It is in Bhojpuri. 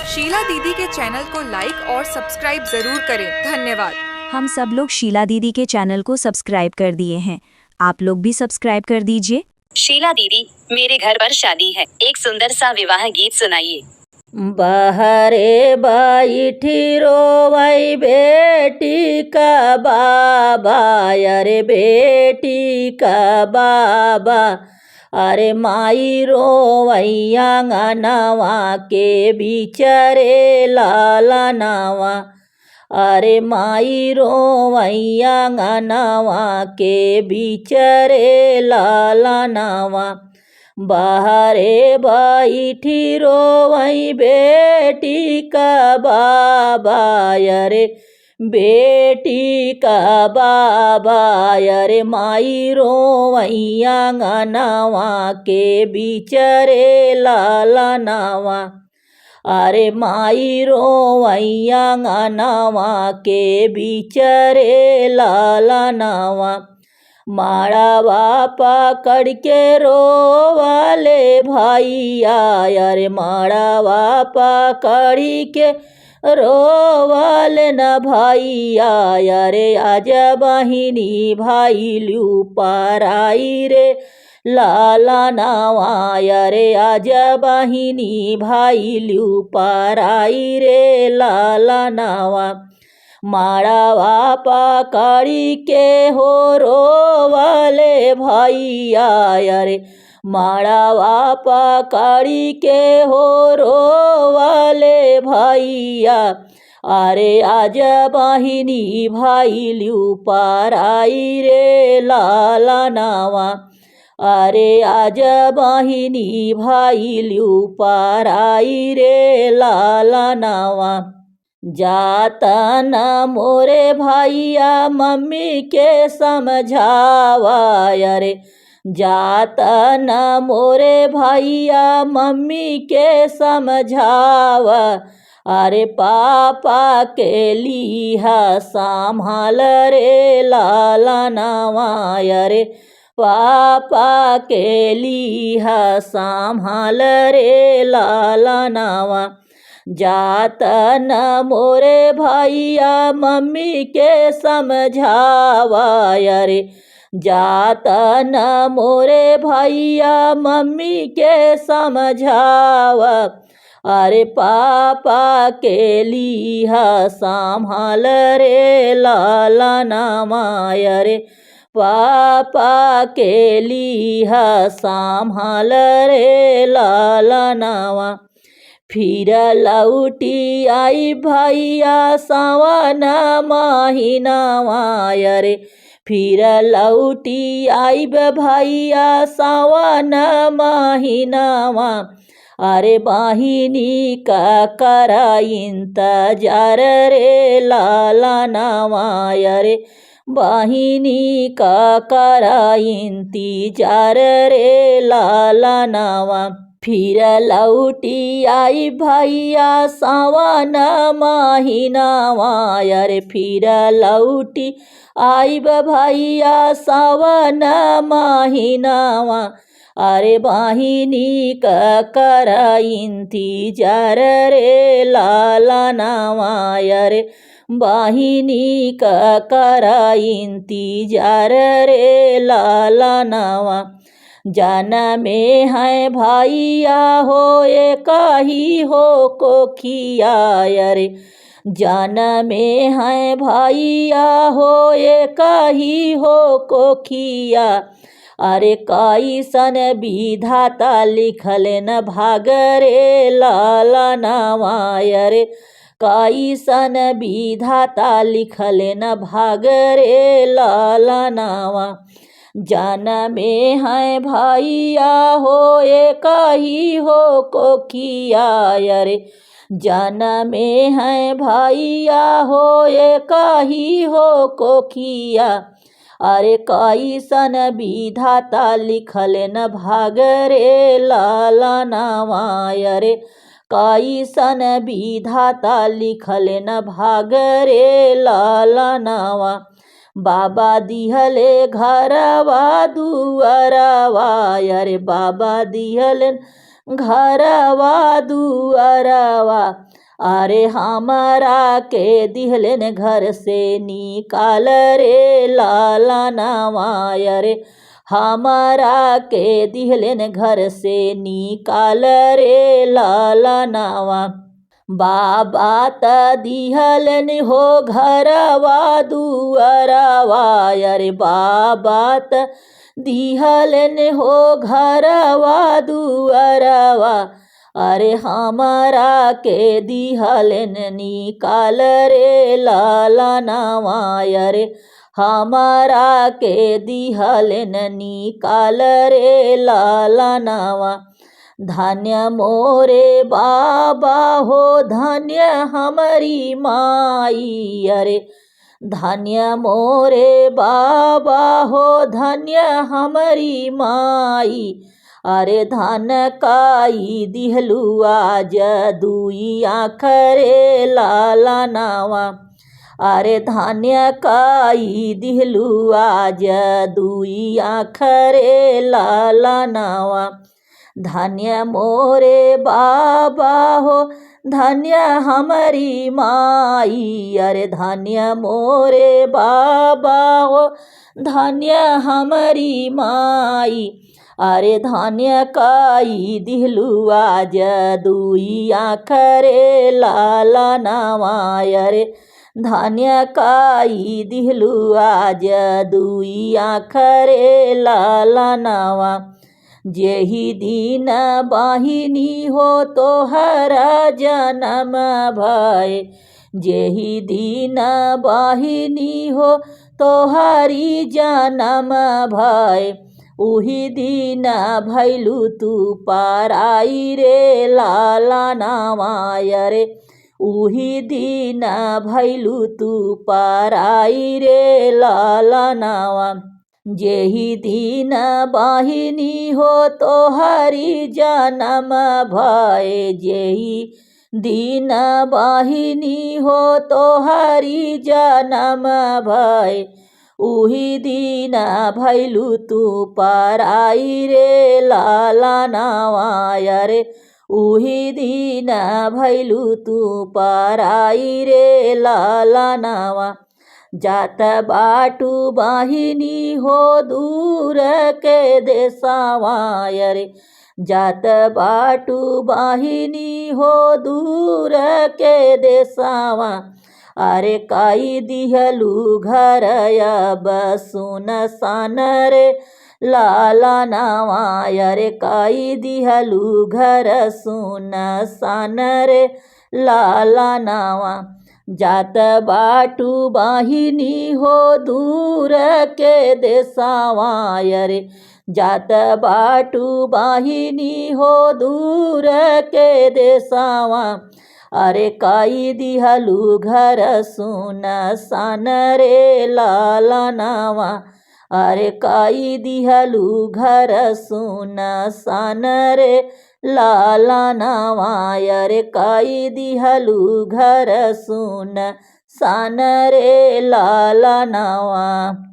शीला दीदी के चैनल को लाइक और सब्सक्राइब जरूर करें। धन्यवाद। हम सब लोग शीला दीदी के चैनल को सब्सक्राइब कर दिए हैं, आप लोग भी सब्सक्राइब कर दीजिए। शीला दीदी, मेरे घर पर शादी है, एक सुंदर सा विवाह गीत सुनाइए। बहरे बैठी रोवई बेटी का बाबा, अरे बेटी का बाबा, अरे माई रोवई आंगनवा के बिचरे लाला नावा, अरे माई रोवई आंगनवा के बिचरे लाला नावा। बहरे बैठी रोवई बेटी का बाबा, अरे बेटी का बाबा, अरे माई रोवई आंगनवा के बिचरे लाला नावा, अरे माई रोवई आंगनवा के बिचरे लाला नावा। माड़ावा पकड़ के रोवाले भैया, अरे माड़ावा पकड़ के रोवाले न भैया, अरे आज बहिनी भाई लू पराई रे लाला नावा, अरे आज बहिनी भाई लू पराई रे लाला नावा। माड़ावा पकड़ी के हो रोवाले भैया, अरे माड़ावा पकड़ी के हो रोवाले भैया, अरे आज बहिनी भाई लू पराई रे लाला नावा, अरे आज बहिनी भाई लू पराई रे लाला नावा। जाता न मोरे भैया मम्मी के समझावा, अरे जाता न मोरे भैया मम्मी के समझावा, अरे पापा के लिहा संभाल रे लाला नावा, अरे पापा के लिहा संभाल रे लाला नावा। जाता न मोरे भैया मम्मी के समझावा, अरे जाता न मोरे भैया मम्मी के समझावा, अरे पापा के लिहा संभाल रे लाला नावा, अरे पापा के लिहा संभाल रे लाला नावा। फिर लौटी आई भैया सावन महीनावा, अरे फिर लौटी आई भैया सावन महीनावा, अरे बहिनी का करा इंतजार रे लाला नावा, अरे बहिनी का करा इंतजार रे लाला नावा। फिर लौटी आई भैया सावन महीनावा, अरे फिर लौटी आई भैया सावन महीनावा, अरे बहिनी का करा इंतजार रे लाला नावा, अरे बहिनी का करा इंतजार रे लाला नावा। जाना में है भैया हो एक ही हो कोखिया, अरे जाना में है भैया हो एक ही हो कोखिया, अरे कैसन विधाता लिखल न भागरे लाला नावा, अरे कैसन विधाता लिखल न भागरे लाला नावा। जाना में है भैया हो एक ही हो कोखिया, अरे जाना में है भैया हो एक ही हो कोखिया, अरे कैसन विधाता लिखल न भागरे लाला नावा, अरे कैसन विधाता लिखल न भागरे लाला नावा। बाबा दिहले घरवा दुआरवा, अरे बाबा दिहले घरवा दुआरवा, अरे हमरा के दिहलन घर से निकाल रे लाला नावा, अरे हमरा के दिहलन घर से निकाल रे लाला नावा। बाबा त दिहलन हो घरवा दुअरवा, अरे बाबा त दिहलन हो घरवा दुअरवा, अरे हमरा के दिहलन निकाल रे लाला नावा, अरे हमरा के दिहलन निकाल रे लाला नावा। धन्य मोरे बाबा हो धन्य हमारी माई, अरे धन्य मोरे बाबा हो धन्य हमारी माई, अरे धन काई दिहलु आज दुई आँख रे लाला नावा, अरे धन्य काई दिहलु आज दुई आँख रे लाला नावा। धन्य मोरे बाबा हो धन्य हमारी माई, अरे धन्य मोरे बाबा हो धन्य हमारी माई, अरे धन्य काई दिहलु आज दुई आँख रे लाला नावा, अरे धन्य काई दिहलु आज दुई आँख रे लाला नावा। जेहि दिन बाहिनी हो तोहरा जन्म भय, जेहि दिन बाहिनी हो तोहरी जन्म भय, उही दिन भैलू तू पराई रे लाला नावा, अरे उही दिन भैलू तू पराई रे लाला नावा। जेहि दिन बाहिनी हो तोहरी जन्म भय, जेहि दिन बाहिनी हो तोहरी जन्म भय, उही दिन भैलू तू पराई रे लाला नावा, अरे उही दिन भैलू तू पराई रे लाला नावा। जात बाटू बाहिनी हो दूर के देसावा, अरे जात बाटू बाहिनी हो दूर के देसावा, अरे काई दिहलु घर अब सुनसान रे लाला नावा, अरे काई दिहलु घर सुनसान रे लाला नावा। जात बाटू बाहिनी हो दूर के देसावा, अरे जात बाटू बाहिनी हो दूर के देसावा, अरे काई दिहलु घर सुनसान रे लाला नावा, अरे काई दिहलु घर सुनसान रे लाला नावा, अरे काई दिहलु घर सुनसान रे लाला नावा।